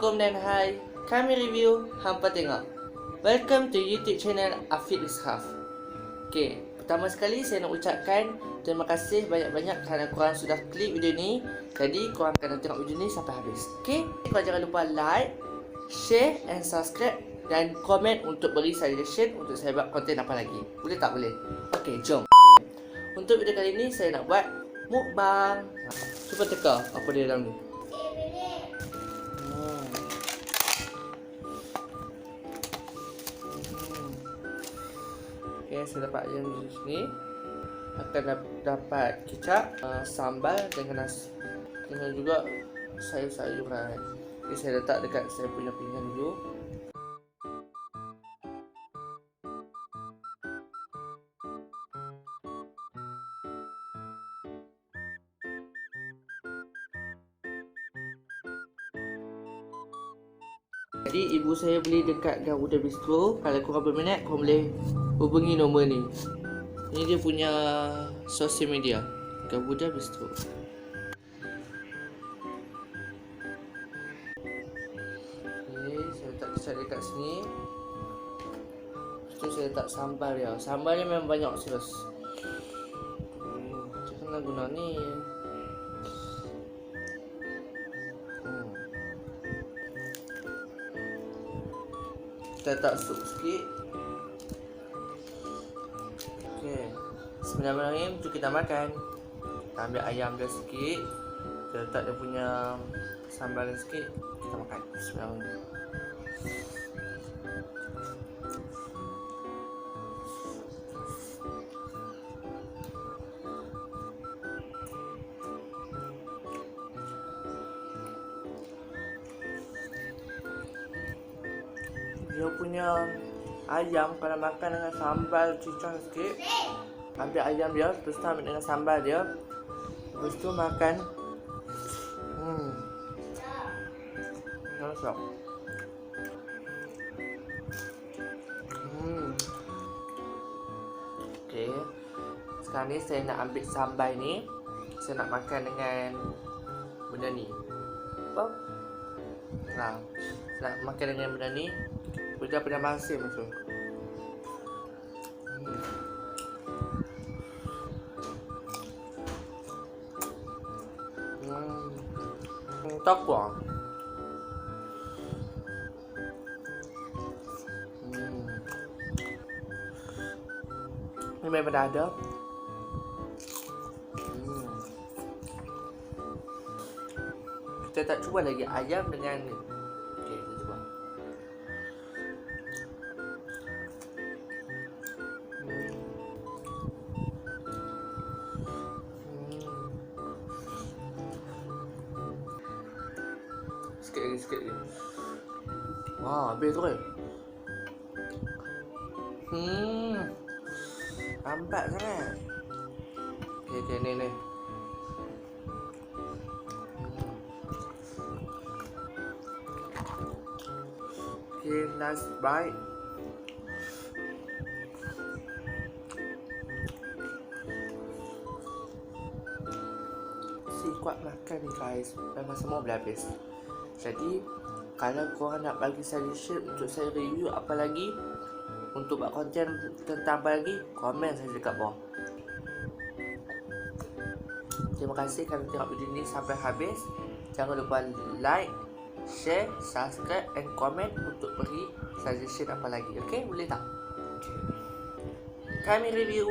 Assalamualaikum dan hai. Kami review, hampa tengok. Welcome to YouTube channel Afiq Ishaf. Okay, pertama sekali saya nak ucapkan terima kasih banyak-banyak kerana korang sudah klik video ni. Jadi korang kena tengok video ni sampai habis. Okay, korang jangan lupa like, share and subscribe dan komen untuk beri suggestion untuk saya buat konten apa lagi. Boleh tak boleh? Okay, jom. Untuk video kali ni saya nak buat mukbang. Cuba teka apa dia dalam ni. Okay, saya dapat ayam di sini. Akan dapat kicap, sambal dengan nasi, dengan juga sayur-sayuran. Okay, saya letak dekat saya punya pinggan dulu. Jadi ibu saya beli dekat Garuda Bistro. Kalau korang berminat, korang boleh hubungi nombor ni. Ini dia punya sosial media, Garuda Bistro. Okay, saya letak kicap dekat sini. Lepas tu saya letak sambal dia. Sambal ni memang banyak serius. Macam mana guna ni? Kita letak sup sikit. Okey. Bismillahirrahmanirrahim. Jom kita makan. Kita ambil ayam dia sikit. Kita letak dia punya sambal dia sikit. Kita makan. Bismillahirrahmanirrahim. Dia punya ayam kalau makan dengan sambal cicah sikit, ambil ayam dia, terus tu ambil dengan sambal dia, terus tu makan. Sedap. Okay, sekarang ni saya nak ambil sambal ni. Saya nak makan dengan benda ni. Apa? Nah, saya nak makan dengan benda ni. Udah pernah masin macam takwa. Ini memang dah ada. Kita tak cuba lagi ayam dengan ni. Okey, kita cuba. Sikit lagi. Wah, habis tu kan? Lambat sangat. Okay, ni. Okay, last bite. Si kuat makan ni guys. Memang semua boleh habis. Jadi kalau korang nak bagi suggestion untuk saya review apa lagi, untuk buat konten tentang apa lagi, komen saja dekat bawah. Terima kasih kerana tengok video ni sampai habis. Jangan lupa like, share, subscribe and komen untuk beri suggestion apa lagi. Okay, boleh tak? Kami review